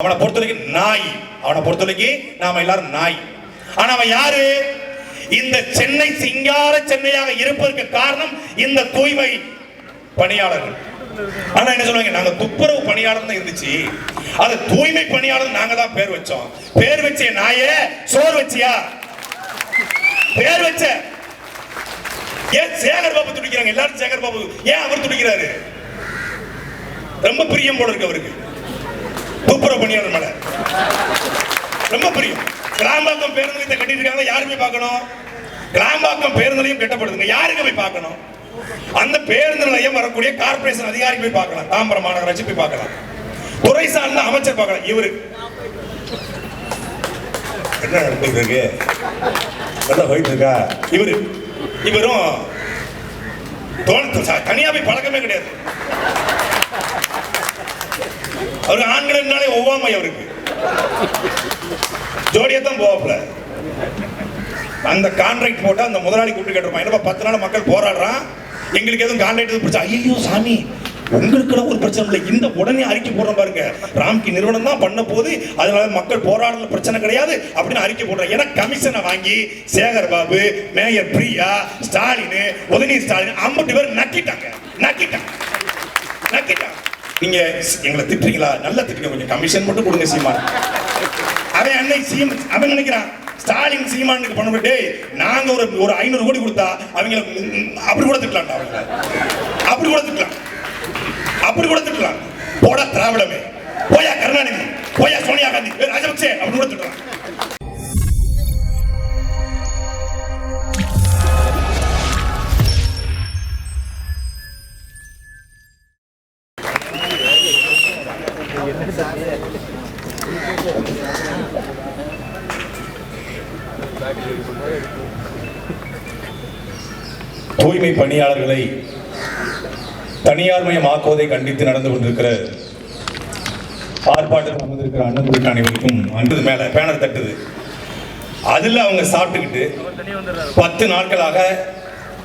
அவனை பொறுத்தவரைக்கும் நாய். அவனை பொறுத்தவரைக்கும் நாம எல்லாரும் நாய். ஆனா அவன் யாரு? இந்த சென்னை சிங்கார சென்னையாக இருப்பதற்கு காரணம் இந்த தூய்மை பணியாளர்கள். ஆனா என்ன சொல்லுவாங்க, நாங்க துப்புரவு பணியாளர் தான் இருந்துச்சு, அது தூய்மை பணியாளர் நாங்க தான் பேர் வச்சோம். பேர் வச்ச நாயே சோறு வச்சியா? பேர் வச்ச ஏன் சேகர் பாபு துடிக்கிறாங்க? எல்லாரும் சேகர் பாபு ஏன் அவர் துடிக்கிறாரு? ரொம்ப பிரியம் போல இருக்கு அவருக்கு துப்புரவு பணியாளர் மேல, ரொம்ப பிரியம். கிளாம்பாக்கம் பேருந்து நிலையத்தை கட்டிட்டு இருக்காங்க, யாருமே பார்க்கணும். கிளாம்பாக்கம் பேருந்து நிலையம் கட்டப்படுதுங்க, யாருக்கு போய் பார்க்கணும்? அந்த பேருந்து நிலையம் வரக்கூடிய கார்பரேஷன் அதிகாரி போய் பார்க்கலாம், தாம்பரம் மாநகராட்சி போய் பார்க்கலாம், துறை சார்ந்த அமைச்சர் பார்க்கலாம். இவரு என்ன நடந்துட்டு இருக்கு, என்ன போயிட்டு இருக்கா? இவரும் தனியா போய் பழக்கமே கிடையாது. அவரு ஆண்கள் இருந்தாலே ஒவ்வாமை, அவருக்கு ஜோடியா தான் போவாப்ல. அந்த கான்ட்ராக்ட் போட்டா அந்த முதலாளி கூப்பிட்டு கேட்டிருப்பான், என்னப்பா 10 நாள் மக்கள் போராடுறான், எங்களுக்கு எதுவும் கான்ட்ராக்ட் பிரச்சனை? ஐயோ சாமி, உங்களுக்கு ஒரு பிரச்சனை இல்லை, இந்த உடனே அறிக்கை போடுறோம் பாருங்க, ராம்கி நிறுவனம் தான் பண்ண போது, அதனால மக்கள் போராடல பிரச்சனை கிடையாது அப்படின்னு அறிக்கை போடுறேன். ஏன்னா கமிஷனை வாங்கி சேகர் பாபு, மேயர் பிரியா, ஸ்டாலின், உதயநிதி ஸ்டாலின் 50 பேர் நக்கிட்டாங்க. நீங்க எங்களை திட்டுறீங்களா? நல்லா திட்டுங்க, கொஞ்சம் கமிஷன் மட்டும் கொடுங்க சீமான். அவன் அன்னை அவன் நினைக்கிறான் ஸ்டாலின் சீமானுக்கு பண்ண, நாங்க ஒரு 500 கோடி கொடுத்தா அவங்க அப்படி கூட திட்டலாம், அப்படி கூட திட்டலாம். போடா திராவிடமே, போயா கருணாநிதி, போயா சோனியா காந்தி, ராஜபக்சே அப்படி கூட திட்டலாம். தூய்மை பணியாளர்களை தனியார்மயமாக்குவதை கண்டித்து நடந்து கொண்டிருக்கிற ஆர்ப்பாட்டத்தில் வந்திருக்கிற அண்ணன் அனைவருக்கும் அன்பது மேல பேனர் தட்டுது. அதில் அவங்க சாப்பிட்டுக்கிட்டு 10 நாட்களாக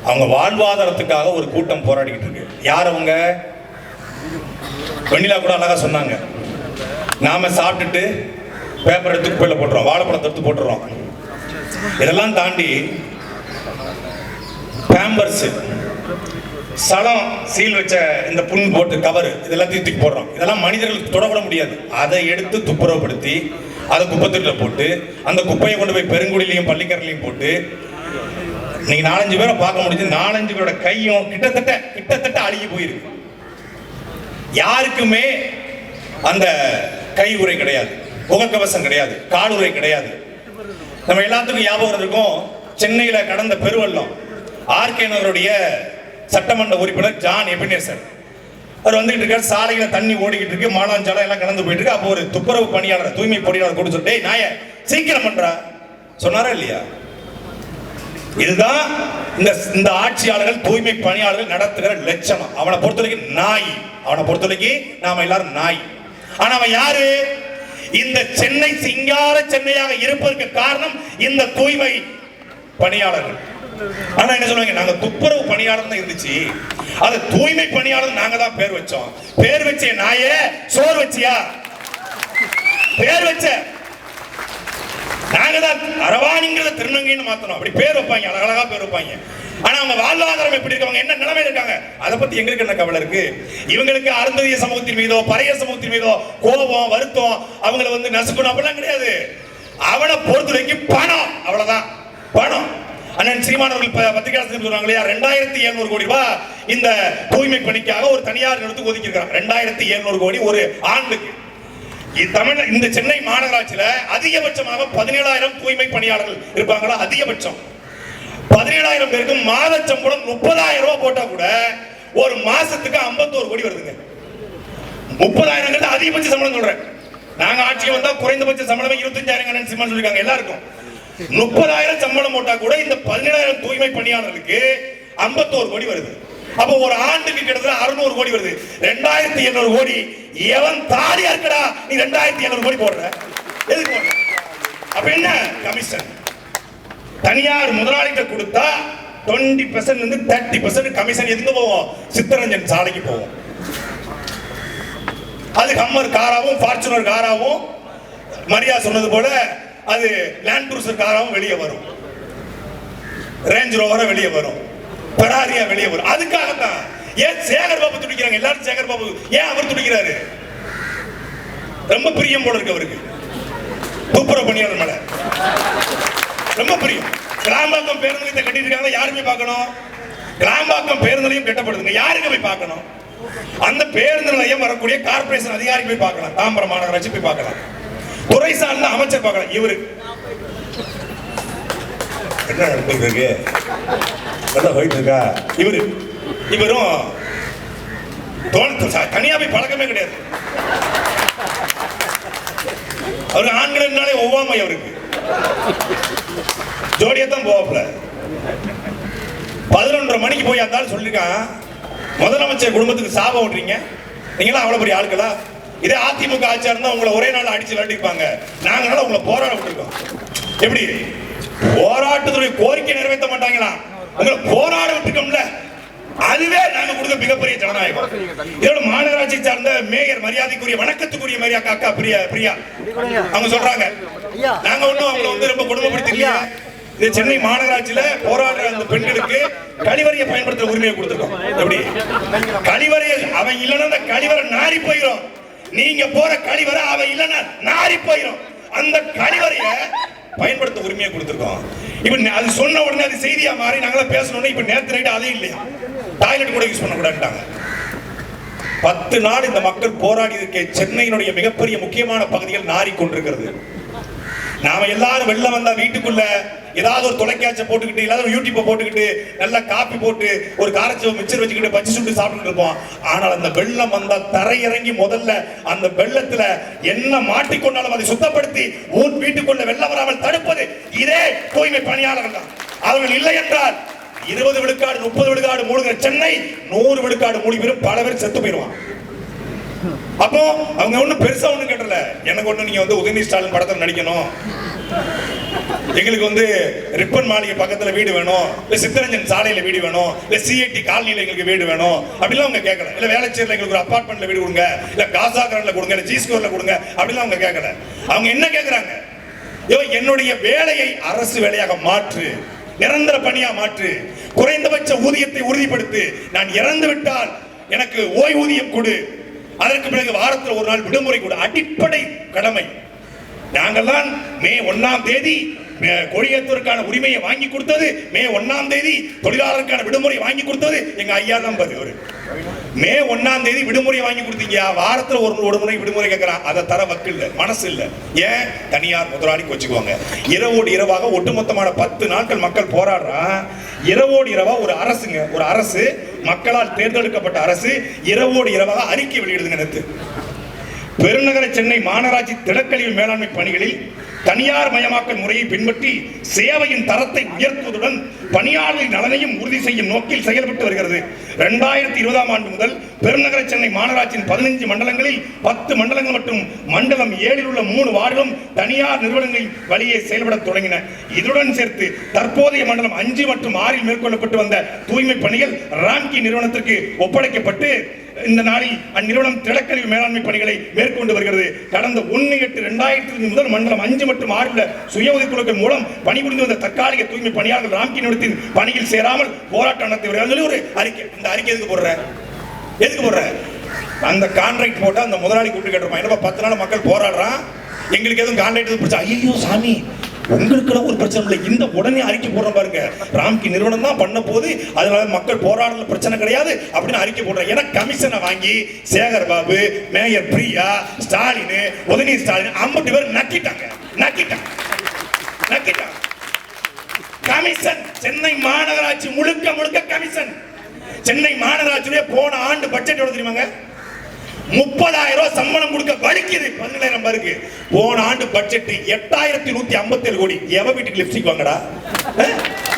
அவங்க வாழ்வாதாரத்துக்காக ஒரு கூட்டம் போராடிக்கிட்டு இருக்கு. யார் அவங்க? வெண்ணிலா கூட அழகா சொன்னாங்க, நாம சாப்பிட்டுட்டு பேப்பர் எடுத்து குப்பையில் போட்டுறோம், வாழைப்பழத்தை எடுத்து போட்டுறோம். இதெல்லாம் தாண்டி பேம்பர்ஸ், சலம், சீல் வச்ச இந்த புண் போட்டு கவர், இதெல்லாம் தூக்கி போடுறோம். இதெல்லாம் மனிதர்களுக்கு தொடக்கூட முடியாது. அதை எடுத்து துப்புரவுப்படுத்தி அதை குப்பைத்தொட்டில போட்டு அந்த குப்பையை கொண்டு போய் பெருங்குடியிலையும் பள்ளிக்கரையிலையும் போட்டு நீங்க 4-5 பேரை பார்க்க முடிஞ்சு. 4-5 பேரோட கையும் கிட்டத்தட்ட அழுகி போயிருக்கு. யாருக்குமே அந்த கை உரை கிடையாது, முகக்கவசம் கிடையாது, கால் உரை கிடையாது. நம்ம எல்லாத்துக்கும் ஞாபகம் இருக்கும், சென்னையில கடந்த பெருவெள்ளம் ஆர்கே நகருடைய சட்டமன்ற உறுப்பினர் ஜான் எபினேசர் அவர் வந்துட்டு இருக்காரு. சாலையில தண்ணி ஓடிக்கிட்டு இருக்கு, மாலாஞ்சாலை எல்லாம் கடந்து போயிட்டு இருக்கு. அப்போ ஒரு துப்புரவு பணியாளர், தூய்மை பணியாளர் கூட சொல்லிட்டு, நாய சீக்கிரம் பண்றா சொன்னாரா இல்லையா? இதுதான் இந்த ஆட்சியாளர்கள், தூய்மை பணியாளர்கள் நடத்துகிற லட்சணம். அவனை பொறுத்தவரைக்கும் நாய். அவனை பொறுத்தவரைக்கும் நாம எல்லாரும் நாய். ஆனா அவன் யாரு? இந்த சென்னை சிங்கார சென்னையாக இருப்பதற்கு காரணம் இந்த தூய்மை பணியாளர்கள். ஆனா என்ன சொல்லுவாங்க, நாங்க துப்புரவு பணியாளர் தான் இருந்துச்சு, அது தூய்மை பணியாளர் நாங்க தான் பேர் வச்சோம். பேர் வச்ச நாயே சோறு வச்சியா? பேர் வச்ச நாங்க தான் அரவாணிங்கிறத திருநங்கைன்னு மாத்தணும், அப்படி பேர் வைப்பாங்க, அழகழகா பேர் வைப்பாங்க. ஆனா அவங்க வாழ்வாதாரம் எப்படி இருக்காங்க, என்ன நிலைமையில இருக்காங்க, அதை பத்தி எங்களுக்கு என்ன கவலை இருக்கு? இவங்களுக்கு அருந்ததிய சமூகத்தின் மீதோ பறைய சமூகத்தின் மீதோ கோபம், வருத்தம், அவங்களை நசுக்கணும் அப்படிலாம் கிடையாது. அவனை பொறுத்த வரைக்கும் பணம், அவ்வளவுதான் பணம். அண்ணன் சீமான் அவர்கள் பத்திரிகையாளர் சொல்றாங்க இல்லையா, 2700 கோடி ரூபாய் இந்த தூய்மை பணிக்காக ஒரு தனியார் நிறுவனத்துக்கு ஒதுக்கி இருக்காங்க. 2700 கோடி ஒரு ஆண்டுக்கு. இந்த சென்னை மாநகராட்சியில அதிகபட்சமாக 17,000 தூய்மை பணியாளர்கள் இருப்பாங்களா? அதிகபட்சம் 17,000 பேருக்கு மாத சம்பளம் 30,000 ரூபாய் போட்டா கூட ஒரு மாசத்துக்கு 51 கோடி வருதுங்க. 30,000 அதிகபட்ச சம்பளம் சொல்றேன். நாங்க ஆட்சிக்கு வந்தா குறைந்தபட்ச சம்பளம் 25,000 சொல்லிருக்காங்க எல்லாருக்கும். 30,000 சம்பளம் போட்டா கூட இந்த 17,000 தூய்மை பணியாளர்களுக்கு 51 கோடி வருது. அப்ப ஒரு ஆண்டுக்கு கிட்டத்தட்ட 600 கோடி வருது. 2,700 கோடி எவன் தாடியா இருக்கடா நீ 2,700 கோடி போடுற? எதுக்கு போடுற? அப்ப என்ன கமிஷன்? தனியார் முதலாளிகிட்ட கொடுத்தா 20% 30% கமிஷன் எதுக்கு போவோம்? சித்தரஞ்சன் சாலைக்கு போவோம். அது ஹம்மர் காராவும் ஃபார்ச்சுனர் காராவும் மரியா சொன்னது போல அது லேண்ட் க்ரூசர் காராவும் வெளியே வரும், ரேஞ்ச் ரோவரா வெளியே வரும், பெராரியா வெளியே வரும். அதுக்காகத்தான் ஏன் சேகர் பாபு துடிக்கிறாங்க எல்லாரும். சேகர் பாபு ஏன் அவர் துடிக்கிறாரு? ரொம்ப பிரியம் போல இருக்கு அவருக்கு துப்புரவு பணியாளர் மேல ரொம்ப பிரியம். கிளாம்பாக்கம் பேருந்து நிலையத்தை கட்டிட்டு இருக்காங்க, யாருமே பார்க்கணும். கிளாம்பாக்கம் பேருந்து நிலையம் கட்டப்படுதுங்க, யாருக்கு போய் பார்க்கணும்? அந்த பேருந்து நிலையம் வரக்கூடிய கார்பரேஷன் அதிகாரி போய் பார்க்கலாம், தாம்பரம் மாநகராட்சி போய் பார்க்கலாம், துறை சார்ந்த அமைச்சர் பார்க்கலாம். இவரு என்ன நடந்துருக்கு, நல்லா போயிட்டு இருக்கா? இவரும் தனியா போய் பழக்கமே கிடையாது. அவரு ஆண்கள் ஒவ்வாமை, அவருக்கு ஜோடியத்தான் போவாப்ல. 11:30 மணிக்கு போய் அந்த சொல்லிருக்கான், முதலமைச்சர் குடும்பத்துக்கு சாபம் ஓட்டுறீங்க, நீங்களா அவ்வளவு பெரிய ஆட்களா? இதே அதிமுக ஆட்சியா இருந்தா உங்களை ஒரே நாள் அடிச்சு விரட்டிருப்பாங்க. நாங்களால உங்களை போராட விட்டுருக்கோம். எப்படி போராட்டத்துடைய கோரிக்கை நிறைவேற்ற மாட்டாங்களா? உங்களை போராட விட்டுருக்கோம்ல, அதுவே நாங்க கொடுக்க மிகப்பெரிய ஜனநாயகம். இதோட மாநகராட்சி சார்ந்த மேயர் மரியாதைக்குரிய வணக்கத்துக்குரிய மேரியா காக்கா பிரியா அவங்க சொல்றாங்க, நாங்க ஒண்ணும் அவங்களை ரொம்ப கொடுமைப்படுத்தலையா. இந்த சென்னை மாநகராட்சியில போராடுற அந்த பெண்களுக்கு கழிவறையை பயன்படுத்துற உரிமையை கொடுத்துருக்கோம். எப்படி கழிவறையை அவன் இல்லைன்னா அந்த கழிவறை நாரி போயிடும். நீங்க போற கழிவறை அவன் இல்லைன்னா நாரி போயிடும். அந்த கழிவறையை பயன்படுத்த உரிமையை கொடுத்துருக்கோம். இப்ப அது சொன்ன உடனே அது செய்தியா மாறி நாங்களா பேசணும். இப்ப நேற்று நைட்டு அதே இல்லையா, டாய்லெட் கூட யூஸ் பண்ண கூடாதுட்டாங்க. 10 நாள் இந்த மக்கள் போராடி இருக்க சென்னையினுடைய மிகப்பெரிய முக்கியமான பகுதிகள் நாரி கொண்டிருக்கிறது. நாம எல்லாரும் வெள்ள வந்தா வீட்டுக்குள்ள ஏதாவது ஒரு தொலைக்காட்சி போட்டுக்கிட்டு இல்லாத ஒரு யூடியூப் போட்டுக்கிட்டு நல்லா காப்பி போட்டு ஒரு காரச்சவை மிச்சர் வச்சுக்கிட்டு பச்சி சுட்டு சாப்பிட்டு இருப்போம். ஆனால் அந்த வெள்ளம் வந்தா தரையிறங்கி முதல்ல அந்த வெள்ளத்துல என்ன மாட்டிக்கொண்டாலும் அதை சுத்தப்படுத்தி வீட்டுக்குள்ள வெள்ளம் வராமல் தடுப்பது இதே தூய்மை பணியாளர்கள் தான். அவர்கள் இல்லை என்றால் 20 விழுக்காடு 30 விழுக்காடு மூழ்கிற சென்னை 100 விழுக்காடு மூழ்கி போயிடும், பல பேர் செத்து போயிடுவான். அப்போ அவங்க ஒண்ணும் பெருசா ஒண்ணும் கேட்டல, எனக்கு ஒண்ணு நீங்க உதயநிதி ஸ்டாலின் படத்துல நடிக்கணும், எங்களுக்கு ரிப்பன் மாளிகை பக்கத்துல வீடு வேணும், இல்ல சித்தரஞ்சன் சாலையில வீடு வேணும், இல்ல சிஐடி காலனியில எங்களுக்கு வீடு வேணும் அப்படிலாம் அவங்க கேட்கல. இல்ல வேளச்சேரியில எங்களுக்கு ஒரு அபார்ட்மெண்ட்ல வீடு கொடுங்க, இல்ல காசா கிராண்ட்ல கொடுங்க, இல்ல ஜி ஸ்கோர்ல கொடுங்க அப்படிலாம் அவங்க கேட்கல. அவங்க என்ன கேட்கறாங்க, என்னுடைய வேலையை அரசு வேலையாக மாற்று, நிரந்தர பணியா மாற்று, குறைந்தபட்ச ஊதியத்தை உறுதிப்படுத்து, நான் இறந்து விட்டால் எனக்கு ஓய்வூதியம் கொடு, அதற்கு பிறகு வாரத்தில் ஒரு நாள் விடுமுறை கூட. அடிப்படை கடமை. நாங்கள்தான் மே 1ஆம் தேதி கொடியேற்றுவதற்கான உரிமையை வாங்கி கொடுத்தது, மே 1ஆம் தேதி தொழிலாளருக்கான விடுமுறை வாங்கி கொடுத்தது எங்க ஐயா தான். மே 1ஆம் தேதி விடுமுறை வாங்கி கொடுத்தீங்க, வாரத்துல ஒரு முறை விடுமுறை கேட்கறான். அதை தர வக்கு இல்ல, மனசு இல்ல. ஏன்? தனியார் முதலாளி வச்சுக்குவாங்க. இரவோடு இரவாக ஒட்டுமொத்தமான 10 நாட்கள் மக்கள் போராடுறான். இரவோடு இரவா ஒரு அரசு மக்களால் தேர்ந்தெடுக்கப்பட்ட அரசு இரவோடு இரவாக அறிக்கை வெளியிடுதுங்க. நேற்று பெருநகர சென்னை மாநகராட்சி திடக்கழிவு மேலாண்மை பணிகளில் தனியார் மயமாக்கல் முறையை பின்பற்றி சேவையின் தரத்தை உயர்த்துவதுடன் பணியாளர்களின் நலனையும் உறுதி செய்யும் நோக்கில் செயல்பட்டு வருகிறது. 2020ஆம் ஆண்டு முதல் பெருநகர சென்னை மாநகராட்சியின் 15 மண்டலங்களில் 10 மண்டலங்கள் மற்றும் மண்டலம் 7இல் உள்ள 3 வார்டுகளும் தனியார் நிறுவனங்களின் வழியே செயல்பட தொடங்கின. இதுடன் சேர்த்து தற்போதைய மண்டலம் 5 மற்றும் 6இல் மேற்கொள்ளப்பட்டு வந்த தூய்மை பணிகள் ராம்கி நிறுவனத்திற்கு ஒப்படைக்கப்பட்டு இந்த நாளில் அந்நிறுவனம் திடக்கழிவு மேலாண்மை பணிகளை மேற்கொண்டு வருகிறது. கடந்த 1/8/2005 முதல் மண்டலம் 5 மற்றும் 6 உள்ள சுய உதவிக்குழுக்கள் மூலம் பணிபுரிந்து வந்த தற்காலிக தூய்மை பணியாளர்கள் ராம்கி நிறுவனத்தின் பணியில் சேராமல் போராட்டம் நடத்தி வருகிறார்கள். ஒரு அறிக்கை. இந்த அறிக்கை எதுக்கு போடுற? அந்த கான்ட்ராக்ட் போட்டு அந்த முதலாளி கூப்பிட்டு கேட்டிருப்பான், என்னப்பா 10 நாள் மக்கள் போராடுறான், எங்களுக்கு எதுவும் கான்ட்ராக்ட் பிரச்சனை? ஐயோ சாமி, உங்களுக்கு ஒரு பிரச்சனை இல்லை, இந்த உடனே அறிக்கை போடுற பாருங்க, ராம்கி நிறுவனம் தான் பண்ண போது, அதனால மக்கள் போராடல பிரச்சனை கிடையாது அப்படின்னு அறிக்கை போடுற. ஏன்னா கமிஷனை வாங்கி சேகர் பாபு, மேயர் பிரியா, ஸ்டாலின், உதயநிதி ஸ்டாலின் 50 பேர் நக்கிட்டாங்க. கமிஷன் சென்னை மாநகராட்சி முழுக்க கமிஷன். சென்னை மாநகராட்சியிலே போன ஆண்டு பட்ஜெட் எவ்வளவு தெரியுமாங்க? 30,000 ரூபாய் சம்பளம் கொடுக்க வலிக்குது. 17,000 பேருக்கு. போன ஆண்டு பட்ஜெட் 8,157 கோடி. எவ வீட்டுக்கு லிப்ஸ்டிக் வாங்கடா?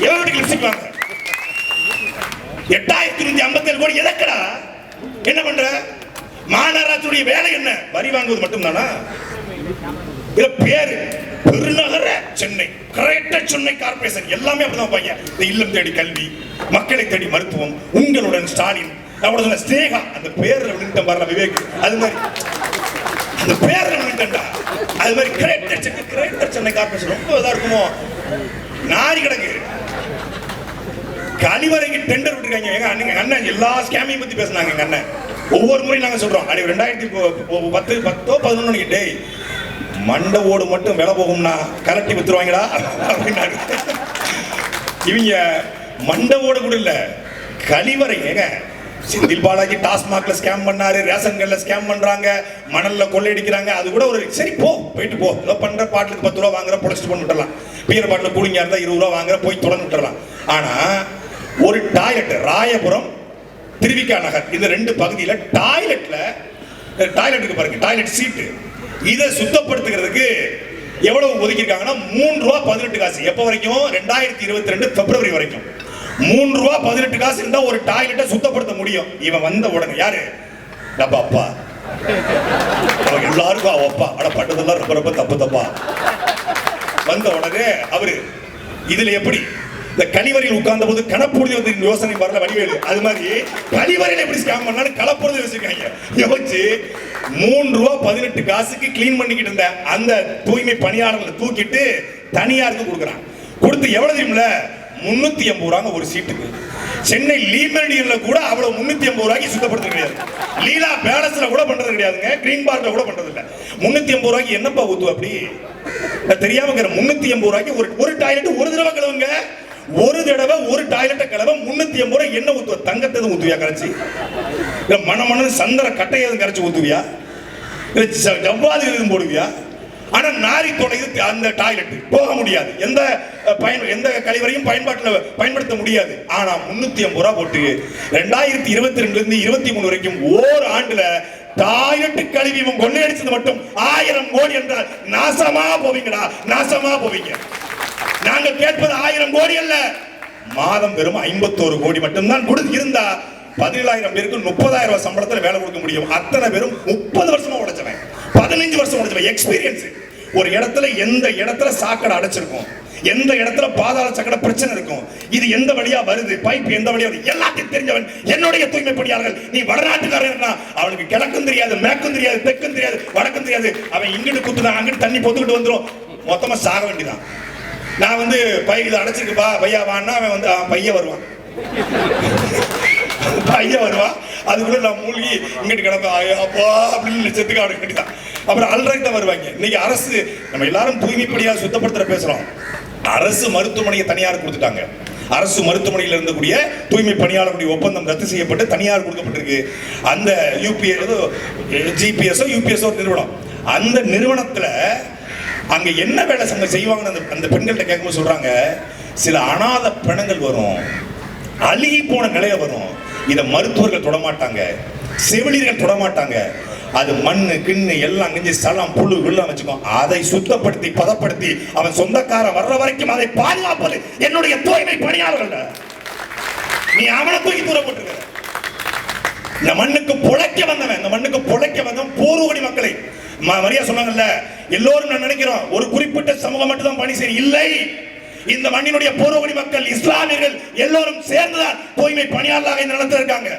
எவ வீட்டுக்கு லிப்ஸ்டிக் வாங்க? 8,157 கோடி எதற்கடா? என்ன பண்ற? மாநகராட்சியுடைய வேலை என்ன? வரி வாங்குவது மட்டும் தானா? இது பேரு பெருநகர சென்னை, கிரேட்டர் சென்னை கார்பரேஷன் எல்லாமே அப்படிதான் பாங்க. இல்லம் தேடி கல்வி, மக்களை தேடி மருத்துவம், உங்களுடன் ஸ்டாலின், ஸ்னேகா அந்த பேர்ல விழுந்த வரல விவேக், அது மாதிரி அந்த பேர் நினைட்டா அது மாதிரி கிரேட்டர் சென்னை கார்பரேஷன் ரொம்ப இதா இருக்குமோ நாரி கிடக்கு. கழிவறைக்கு டெண்டர் விட்டுருக்காங்க. எங்க அண்ணன் எல்லா ஸ்கேமையும் பத்தி பேசினாங்க. எங்க அண்ணன் ஒவ்வொரு முறையும் நாங்க சொல்றோம், அது 2010-11 டேய் மண்டை ஓடு மட்டும் விலை போகும்னா கலட்டி வித்துருவாங்கடா அப்படின்னாரு. இவங்க மண்டை ஓடு கூட இல்ல, கழிவறை. ஏங்க செந்தில் பாலாஜி டாஸ்மாக்ல ஸ்கேம் பண்ணாரு, ரேஷன் கடையில ஸ்கேம் பண்றாங்க, மணல்ல கொள்ளையடிக்கிறாங்க. அது கூட ஒரு சரி போயிட்டு போ, ஏதோ பண்ற பாட்டுக்கு 10 ரூபா வாங்குற புடைச்சிட்டு பண்ணி விட்டுறலாம். பீர பாட்டில் கூலிங்கா இருந்தா 20 ரூபா வாங்குற போய் தொடர்ந்து விட்டுறலாம். ஆனா ஒரு டாய்லெட் ராயபுரம் திருவிக்கா நகர் இந்த 2 பகுதியில டாய்லெட்டுக்கு பாருங்க, டாய்லெட் சீட்டு இதை சுத்தப்படுத்துகிறதுக்கு எவ்வளவு ஒதுக்கிருக்காங்கன்னா 3 ரூபா 18 காசு. எப்ப வரைக்கும்? 2022 பிப்ரவரி வரைக்கும் 3 ரூபா 18 காசு இருந்தா ஒரு டாய்லெட்டை சுத்தப்படுத்த முடியும். இவன் வந்த உடனே யாரு? நம்ம அப்பா. எல்லாருக்கும் அப்பா. ஆனா பட்டதெல்லாம் ரொம்ப ரொம்ப தப்பா. வந்த உடனே அவரு இதுல எப்படி இந்த கழிவறையில் உட்கார்ந்த போது கணப்பொழுது வந்து யோசனை வரல வடிவேலு, அது மாதிரி கழிவறையில் எப்படி ஸ்கேம் பண்ணாலும் கலப்பொழுது வச்சிருக்காங்க. யோசிச்சு 3 ரூபா 18 காசுக்கு கிளீன் பண்ணிக்கிட்டு இருந்த அந்த தூய்மை பணியாளர்களை தூக்கிட்டு தனியாருக்கு கொடுக்குறான். கொடுத்து எவ்வளவு தெரியுமில்ல? 380 ரூபாங்க ஒரு சீட்டுக்கு. சென்னை லீமெரிடியன்ல கூட அவ்வளவு 380 ரூபாய்க்கு சுத்தப்படுத்த கிடையாது. லீலா பேலஸ்ல கூட பண்றது கிடையாதுங்க, கிரீன் பார்க்ல கூட பண்றது இல்ல. 380 ரூபாய்க்கு என்னப்பா ஊத்து? அப்படி தெரியாம 380 ரூபாய்க்கு ஒரு டாய்லெட் ஒரு தடவை கழுவுங்க. ஒரு தடவை ஒரு டாய்லெட்டை கலவை 380 ரூபாய். என்ன ஊத்துவ? தங்கத்தை ஊத்துவியா கரைச்சி? இல்ல மணமணு சந்திர கட்டையை கரைச்சி ஊத்துவியா? இல்ல ஜவ்வாது எதுவும் போடுவியா? ஆனா நாரி தொலைது அந்த டாய்லெட் போக முடியாது. எந்த கழிவறையும் பயன்படுத்த முடியாது. ஆனா 380 ரூபாய் போட்டு 2022 இருந்து 23 வரைக்கும் ஓர் ஆண்டுல டாய்லெட் கழிவு கொள்ளையடிச்சது மட்டும் 1000 கோடி என்றால் நாசமா போவீங்கடா, நாசமா போவீங்க. நாங்கள் கேட்பது 1000 கோடி அல்ல, மாதம் வெறும் 51 கோடி மட்டும்தான் இருந்தா 17,000 பேருக்கு 30,000 ரூபாய் சம்பளத்துல வேலை கொடுக்க முடியும். அத்தனை பேரும் 30 வருஷமா உழைச்சவன், 15 வருஷம் உழைச்சவன். எக்ஸ்பீரியன்ஸ். ஒரு இடத்துல எந்த இடத்துல சாக்கடை அடைச்சிருக்கும், எந்த இடத்துல பாதாள சாக்கடை பிரச்சனை இருக்கும், இது எந்த வழியா வருது, பைப் எந்த வழியா வருது, எல்லாத்தையும் தெரிஞ்சவன் என்னுடைய தூய்மை பணியாளர்கள். நீ வடநாட்டுக்காரன், அவனுக்கு கிழக்கும் தெரியாது, மேற்கும் தெரியாது, தெற்கும் தெரியாது, வடக்கும் தெரியாது. அவன் இங்கிட்டு குத்துதான், அங்கிட்டு தண்ணி பொத்துக்கிட்டு வந்துடும், மொத்தமா சாக வேண்டியதான். நான் வந்து பையில அடைச்சிருக்குப்பா பையா வான்னா அவன் வந்து பையன் வருவான், பையன் வருவான். அதுக்குள்ள நான் மூழ்கி இங்கிட்டு கிடப்பேன் அப்பா அப்படின்னு செத்துக்க ஆட வேண்டியதான். அப்புறம் அல்ரைக்கு தான் வருவாங்க. இன்னைக்கு அரசு நம்ம எல்லாரும் தூய்மைப்படியா சுத்தப்படுத்துற பேசுறோம். அரசு மருத்துவமனையை தனியார் கொடுத்துட்டாங்க. அரசு மருத்துவமனையில் இருந்தக்கூடிய தூய்மை பணியாளர்களுடைய ஒப்பந்தம் ரத்து செய்யப்பட்டு தனியார் கொடுக்கப்பட்டிருக்கு. அந்த ஜிபிஎஸ்ஓ யூபிஎஸ்ஓ நிறுவனம், அந்த நிறுவனத்துல அங்க என்ன வேலை செய்வாங்கன்னு அந்த பெண்கள்கிட்ட கேட்கும்போது சொல்றாங்க, சில அனாதை பிணங்கள் வரும், அழுகி போன நிலையில வரும். இதை மருத்துவர்கள் தொடமாட்டாங்க, செவிலியர்கள் தொடமாட்டாங்க. அது மண்ணு கிண்ணு எல்லாம் கிஞ்சி சலம் புழு வெள்ளம் வச்சுக்கோ. அதை சுத்தப்படுத்தி பதப்படுத்தி அவன் சொந்தக்காரன் வர்ற வரைக்கும் அதை பாதுகாப்பது என்னுடைய தூய்மை பணியாளர்கள். நீ அவனை தூக்கி தூரப்பட்டிருக்க. இந்த மண்ணுக்கு பொழைக்க வந்தவன், இந்த மண்ணுக்கு பொழைக்க வந்தவன் பூர்வகுடி மக்களை மரியா சொன்னாங்கல்ல, எல்லோரும் நான் நினைக்கிறோம் ஒரு குறிப்பிட்ட சமூகம் மட்டும் தான் பணி செய்யும். இல்லை, இந்த மண்ணினுடைய பூர்வகுடி மக்கள், இஸ்லாமியர்கள் எல்லோரும் சேர்ந்துதான் தூய்மை பணியாளராக இந்த நிலத்தில் இருக்காங்க.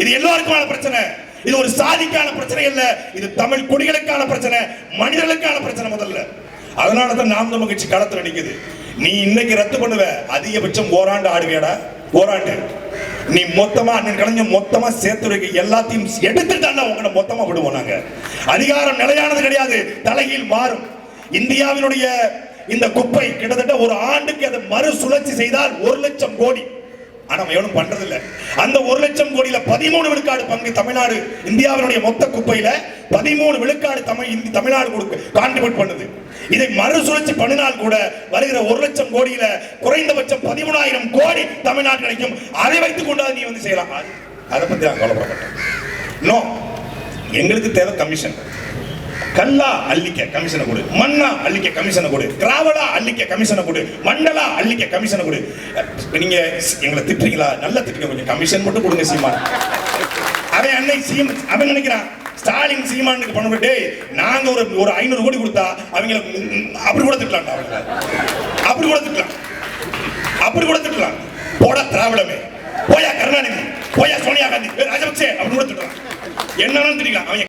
இது எல்லோருக்குமான பிரச்சனை. இது ஒரு சாதிக்கான பிரச்சனை இல்ல, இது தமிழ் குடிகளுக்கான பிரச்சனை, மனிதர்களுக்கான பிரச்சனை முதல்ல. அதனால தான் நாம் தமிழ் கட்சி களத்தில் நிக்குது. நீ இன்னைக்கு ரத்து பண்ணுவ, அதிகபட்சம் ஓராண்டு ஆடுவியாடா, ஓராண்டு. நீ மொத்தமா அண்ணன் கலைஞர் மொத்தமா சேர்த்து வைக்க எல்லாத்தையும் எடுத்துட்டாண்டா உங்களை மொத்தமா விடுவோம். நாங்க அதிகாரம் நிலையானது கிடையாது, தலைகீழ் மாறும். இந்தியாவினுடைய இந்த குப்பை கிட்டத்தட்ட ஒரு ஆண்டுக்கு அதை மறுசுழற்சி செய்தால் 1,00,000 கோடி. ஆனா எவனும் பண்றது இல்ல. அந்த 1,00,000 கோடியில 13 விழுக்காடு பங்கு தமிழ்நாடு, இந்தியாவினுடைய மொத்த குப்பையில 13 விழுக்காடு தமிழ்நாடு கான்ட்ரிபியூட் பண்ணுது. இதை மறுசுழற்சி பண்ணினால் கூட வருகிற 1,00,000 கோடியில குறைந்தபட்சம் 13,000 கோடி தமிழ்நாடு கிடைக்கும். அதை வைத்துக் கொண்டாது நீ வந்து செய்யலாம். அதை பத்தி நான் கவலைப்படப்பட்டேன். நோ, எங்களுக்கு தேவை கமிஷன். கல்லா அள்ளிக்க கமிஷனை கொடு, மண்ணா அள்ளிக்க கமிஷனை கொடு, கிராவலா அள்ளிக்க கமிஷனை கொடு, மண்டலா அள்ளிக்க கமிஷனை கொடு. நீங்க எங்களை திட்டுறீங்களா? நல்லா திட்டுங்க, கொஞ்சம் கமிஷன் மட்டும் கொடுங்க சீமான். அவன் அன்னை அவன் நினைக்கிறான் ஸ்டாலின் சீமானுக்கு பண்ணப்பட்டு நாங்க ஒரு 500 கோடி கொடுத்தா அவங்க அப்படி கூட திட்டலாம், அப்படி கூட திட்டலாம், அப்படி கூட திட்டலாம். போடா திராவிடமே, போயா கருணாநிதி, போயா சோனியா காந்தி, ராஜபக்சே அப்படி கூட திட்டலாம். என்னன்னு தெரியும். அவங்க